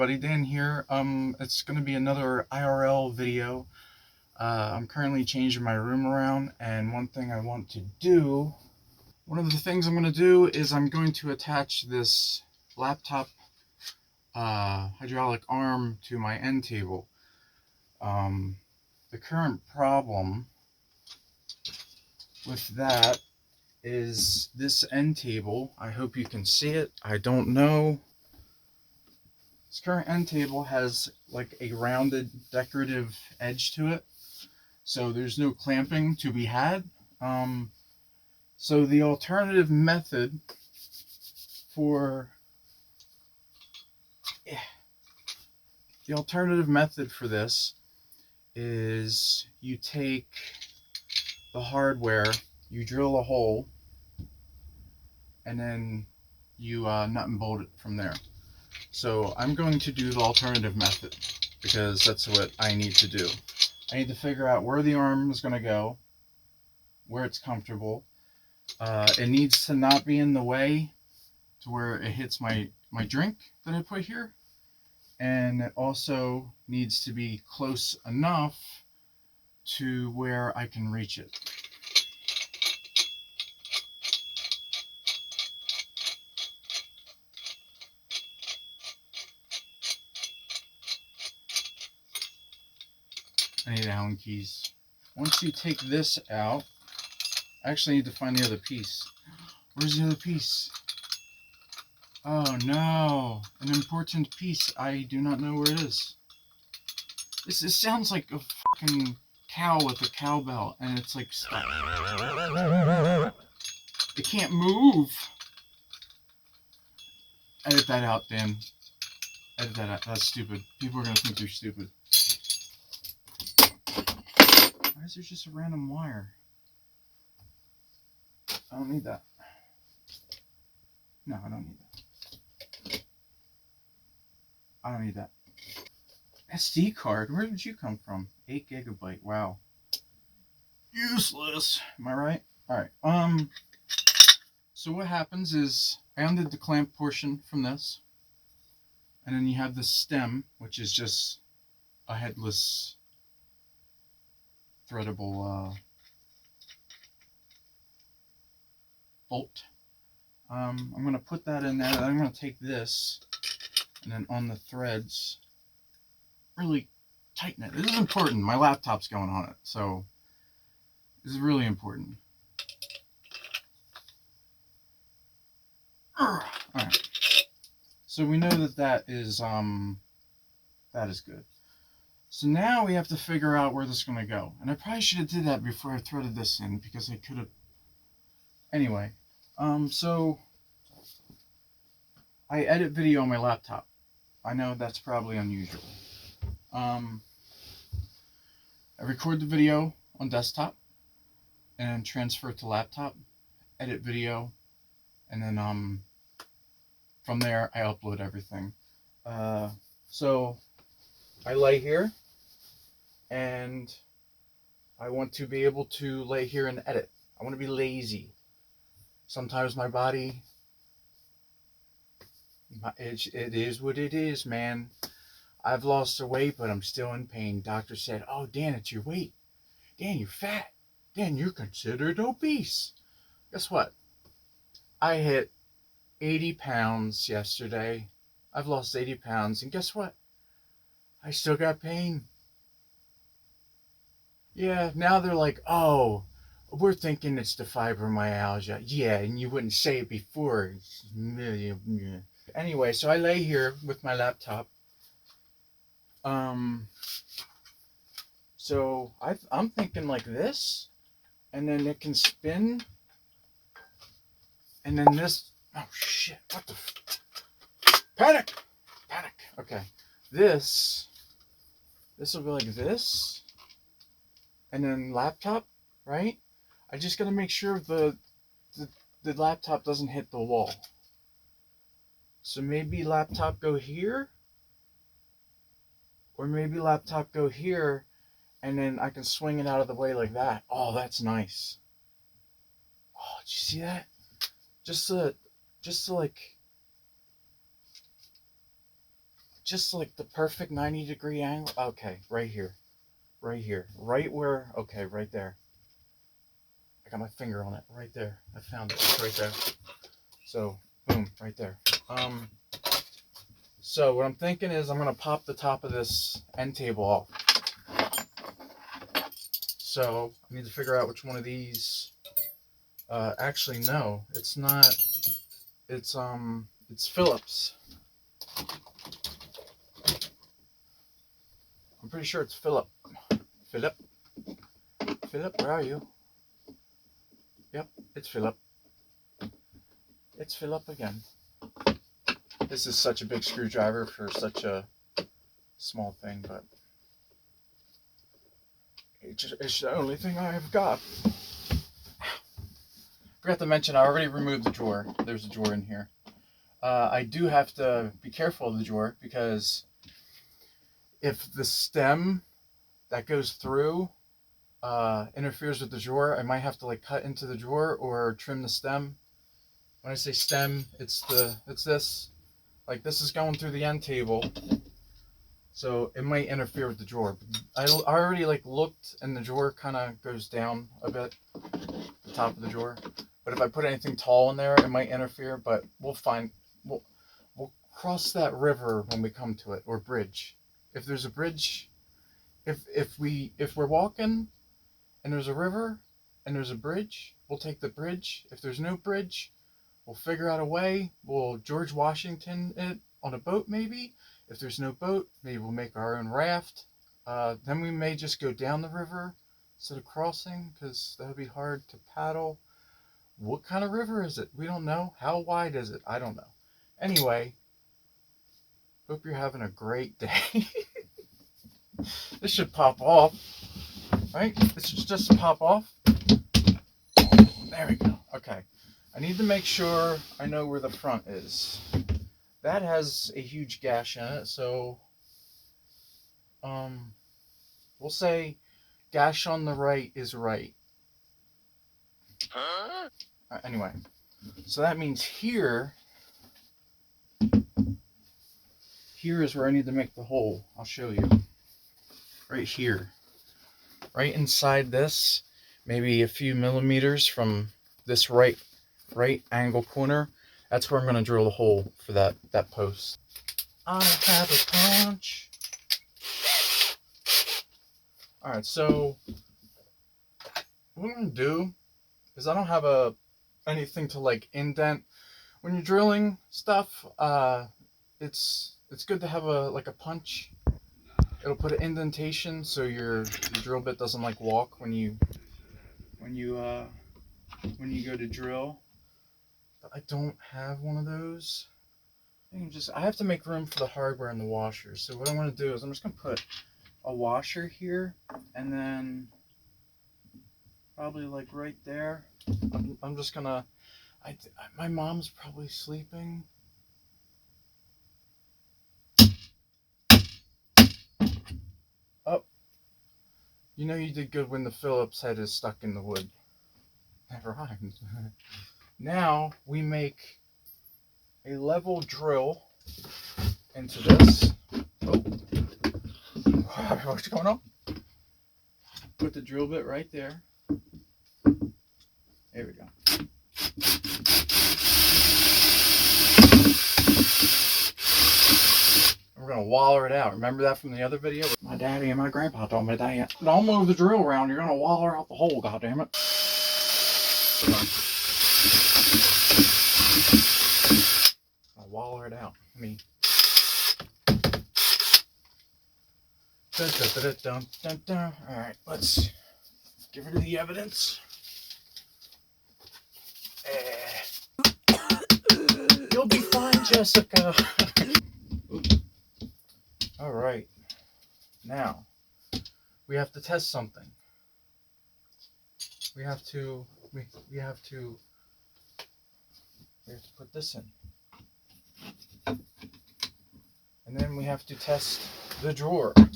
everybody, Dan here. It's going to be another IRL video. I'm currently changing my room around, and one of the things I'm going to do is I'm going to attach this laptop hydraulic arm to my end table. The current problem with that is this end table. I hope you can see it. I don't know. This current end table has like a rounded decorative edge to it, so there's no clamping to be had. So the alternative method for this is you take the hardware, you drill a hole, and then you nut and bolt it from there. So I'm going to do the alternative method because that's what I need to do. I need to figure out where the arm is going to go, where it's comfortable. It needs to not be in the way to where it hits my drink that I put here. And it also needs to be close enough to where I can reach it. I need Allen keys. Once you take this out, I actually need to find the other piece. Where's the other piece? Oh no, an important piece. I do not know where it is. This sounds like a fucking cow with a cowbell, and it's like stuck. It can't move. Edit that out, Dan. Edit that out. That's stupid. People are gonna think you're stupid. Why is there just a random wire? I don't need that. No, I don't need that. I don't need that. SD card? Where did you come from? 8 gigabyte. Wow. Useless. Am I right? Alright. So what happens is I undid the clamp portion from this. And then you have the stem, which is just a headless threadable bolt. I'm going to put that in there. I'm going to take this and then on the threads really tighten it. This is important. My laptop's going on it, so this is really important. Alright. So we know that is good. So now we have to figure out where this is going to go. And I probably should have did that before I threaded this in, because I could have... Anyway, so I edit video on my laptop. I know that's probably unusual. I record the video on desktop and transfer it to laptop, edit video, and then from there I upload everything. So I lay here, and I want to be able to lay here and edit. I want to be lazy. Sometimes my body, it is what it is, man. I've lost the weight, but I'm still in pain. Doctor said, "Oh, Dan, it's your weight. Dan, you're fat. Dan, you're considered obese." Guess what? I hit 80 pounds yesterday. I've lost 80 pounds, and guess what? I still got pain. Yeah, now they're like, "Oh, we're thinking it's the fibromyalgia." Yeah, and you wouldn't say it before. Anyway, so I lay here with my laptop. So I'm thinking like this, and then it can spin, and then this. Oh shit! What the? Panic! Okay, this will go like this, and then laptop, right? I just gotta make sure the laptop doesn't hit the wall. So maybe laptop go here, or maybe laptop go here, and then I can swing it out of the way like that. Oh, that's nice. Oh, did you see that? Just to just like the perfect 90-degree angle. Okay, right here. Right where, okay, right there. I got my finger on it, right there. I found it, it's right there. So, boom, right there. So what I'm thinking is I'm gonna pop the top of this end table off. So I need to figure out which one of these. Actually, no, it's not. It's Phillips. I'm pretty sure it's Philip. Philip, where are you? Yep, it's Philip. It's Philip again. This is such a big screwdriver for such a small thing, but it's the only thing I have got. Forgot to mention, I already removed the drawer. There's a drawer in here. I do have to be careful of the drawer because if the stem that goes through interferes with the drawer, I might have to like cut into the drawer or trim the stem. When I say stem, it's this. Like this is going through the end table, so it might interfere with the drawer. I already like looked, and the drawer kind of goes down a bit, the top of the drawer. But if I put anything tall in there, it might interfere. But we'll find. We'll cross that river when we come to it, or bridge. If there's a bridge, if we're walking, and there's a river, and there's a bridge, we'll take the bridge. If there's no bridge, we'll figure out a way. We'll George Washington it on a boat, maybe. If there's no boat, maybe we'll make our own raft. Then we may just go down the river instead of crossing, because that would be hard to paddle. What kind of river is it? We don't know. How wide is it? I don't know. Anyway, hope you're having a great day. This should pop off, right? This should just pop off. There we go. Okay. I need to make sure I know where the front is. That has a huge gash in it, so we'll say gash on the right is right. Anyway, so that means here is where I need to make the hole. I'll show you. Right here. Right inside this, maybe a few millimeters from this right angle corner. That's where I'm going to drill the hole for that post. I have a punch. Alright, so what I'm going to do is I don't have anything to like indent. When you're drilling stuff, it's good to have a punch. It'll put an indentation so your drill bit doesn't like walk when you go to drill. But I don't have one of those. I have to make room for the hardware and the washer. So what I'm going to do is I'm just going to put a washer here, and then probably like right there. I'm just going to, my mom's probably sleeping. Oh, you know you did good when the Phillips head is stuck in the wood. That rhymes. Now we make a level drill into this. Oh, what's going on? Put the drill bit right there. There we go. We're gonna waller it out. Remember that from the other video? My daddy and my grandpa told me that. Don't move the drill around. You're gonna waller out the hole. Goddammit. I'll waller it out. I mean, all right, let's get rid of the evidence. You'll be fine, Jessica. All right, now we have to test something. We have to put this in. And then we have to test the drawer. There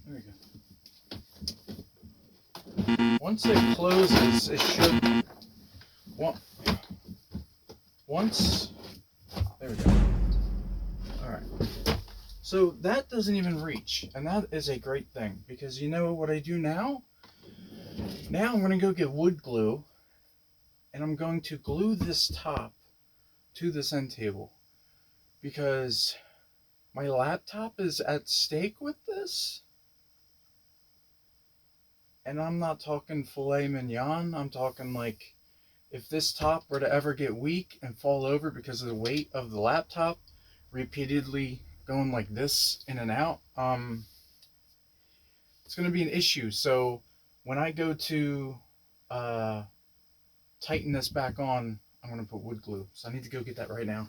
we go. Once it closes, it should... Once... There we go. Alright. So that doesn't even reach, and that is a great thing, because you know what I do now? Now I'm going to go get wood glue, and I'm going to glue this top to this end table, because my laptop is at stake with this. And I'm not talking filet mignon, I'm talking like, if this top were to ever get weak and fall over because of the weight of the laptop, repeatedly going like this in and out, it's going to be an issue. So when I go to tighten this back on, I'm going to put wood glue. So I need to go get that right now.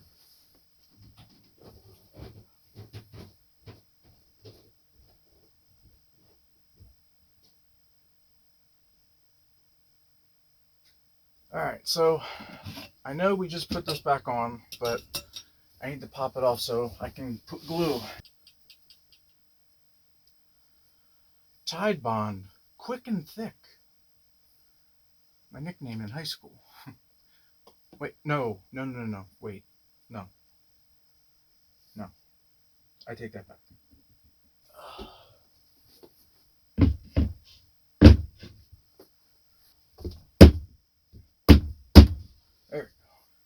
Alright, so I know we just put this back on, but I need to pop it off so I can put glue. Tide Bond, quick and thick. My nickname in high school. Wait, no, wait, no, I take that back. There,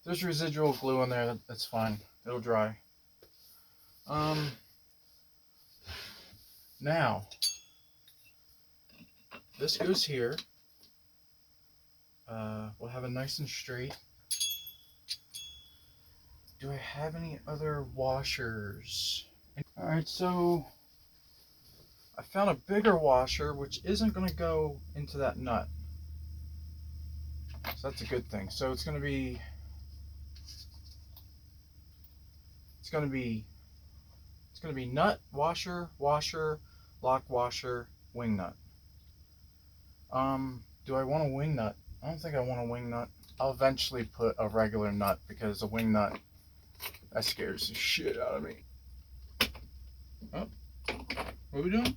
there's residual glue in there, that's fine, it'll dry. Now, this goes here. We'll have it nice and straight. Do I have any other washers? Alright, so I found a bigger washer which isn't going to go into that nut. So that's a good thing. So it's going to be nut, washer, lock washer, wing nut. Do I want a wing nut? I don't think I want a wing nut. I'll eventually put a regular nut, because a wing nut, that scares the shit out of me. Oh, what are we doing?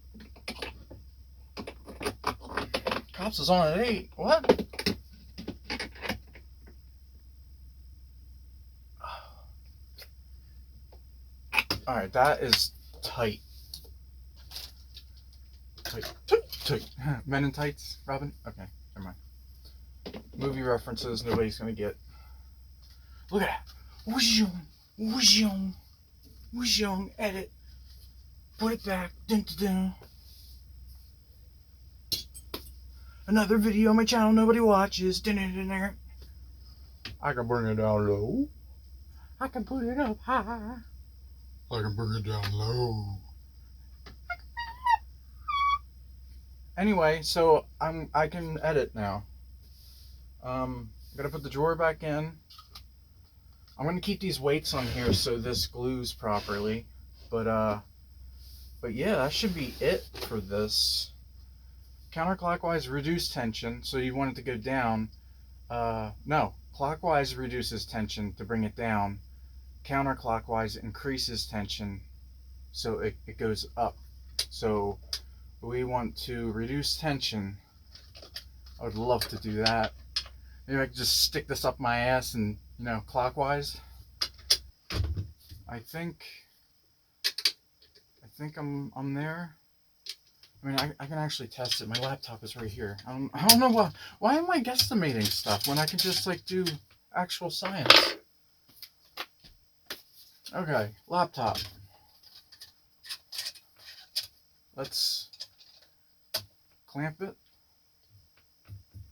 Cops is on at 8. What? Alright, that is tight. Tight. Men in tights, Robin? Okay, never mind. Movie references nobody's gonna get. Look at that. Whoosh, edit. Put it back. Dun, dun, dun. Another video on my channel nobody watches. Dun, dun, dun, dun. I can bring it down low. I can put it up high. I can bring it down low. Anyway, so I can edit now. I'm gonna put the drawer back in. I'm gonna keep these weights on here so this glues properly. But yeah, that should be it for this. Counterclockwise reduce tension, so you want it to go down. No, clockwise reduces tension to bring it down. Counterclockwise increases tension, so it goes up. So we want to reduce tension. I would love to do that. Maybe I could just stick this up my ass and, you know, clockwise. I think I'm there. I mean, I can actually test it. My laptop is right here. I don't know why am I guesstimating stuff when I can just like do actual science? Okay, laptop. Let's clamp it.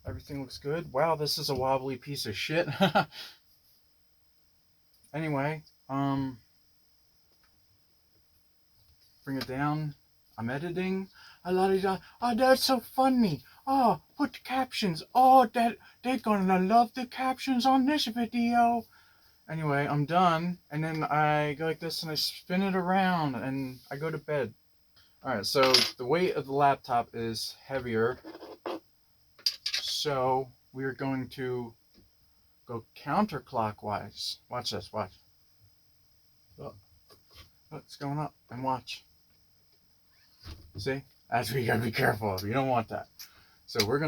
Everything looks good. Wow, this is a wobbly piece of shit. Anyway, bring it down. I'm editing. Oh, that's so funny. Oh, put the captions. Oh, they're gonna love the captions on this video. Anyway, I'm done. And then I go like this and I spin it around and I go to bed. Alright, so the weight of the laptop is heavier. So we're going to go counterclockwise. Watch this, watch. Oh, it's going up, and watch. See? That's what you gotta be careful of. You don't want that. So we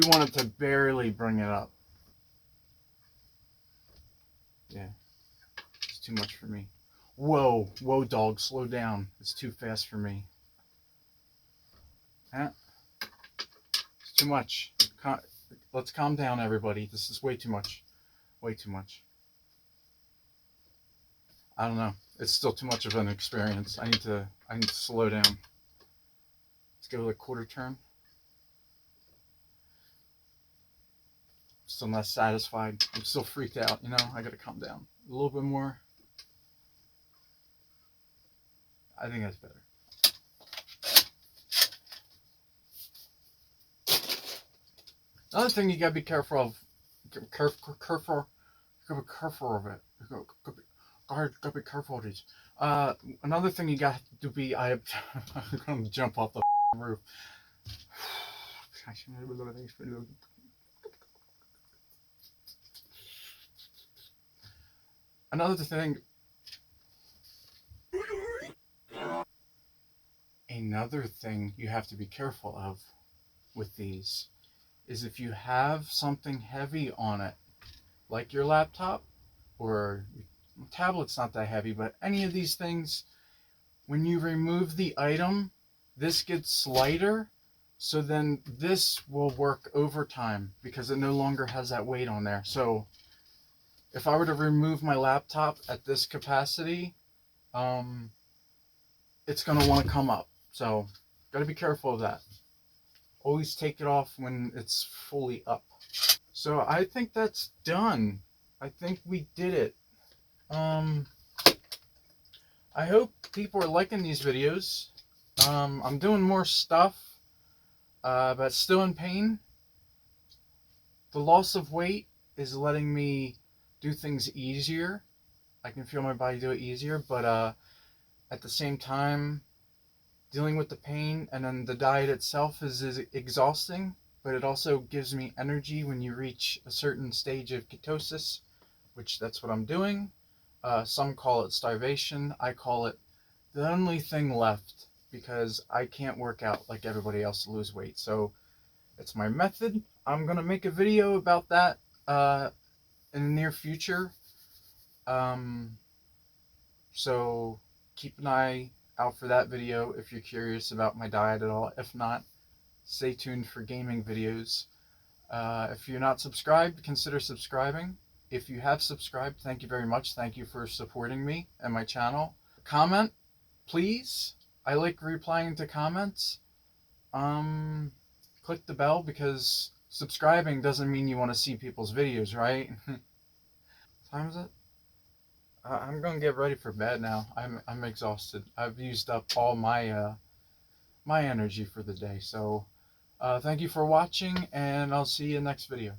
want it to barely bring it up. Yeah. It's too much for me. Whoa, whoa, dog, slow down. It's too fast for me. Huh? It's too much. Let's calm down, everybody. This is way too much. Way too much. I don't know. It's still too much of an experience. I need to slow down. Let's go to a quarter turn. Still not satisfied. I'm still freaked out, you know? I gotta calm down. A little bit more. I think that's better. Another thing you gotta be careful of. Careful of it. Gotta be careful of these. Another thing you got to be. I'm gonna jump off the roof. Another thing. Another thing you have to be careful of with these is if you have something heavy on it, like your laptop or tablet's not that heavy, but any of these things, when you remove the item, this gets lighter, so then this will work overtime because it no longer has that weight on there. So if I were to remove my laptop at this capacity, it's going to want to come up. So got to be careful of that. Always take it off when it's fully up. So I think that's done. I think we did it. I hope people are liking these videos. I'm doing more stuff, but still in pain. The loss of weight is letting me do things easier. I can feel my body do it easier, but at the same time, dealing with the pain and then the diet itself is exhausting, but it also gives me energy when you reach a certain stage of ketosis, which that's what I'm doing. Some call it starvation. I call it the only thing left because I can't work out like everybody else to lose weight. So it's my method. I'm going to make a video about that in the near future. So keep an eye out for that video if you're curious about my diet at all. If not, stay tuned for gaming videos. If you're not subscribed, consider subscribing. If you have subscribed, thank you very much. Thank you for supporting me and my channel. Comment, please. I like replying to comments. Click the bell because subscribing doesn't mean you want to see people's videos, right? What time is it? I'm gonna get ready for bed now. I'm exhausted. I've used up all my my energy for the day. So thank you for watching, and I'll see you in the next video.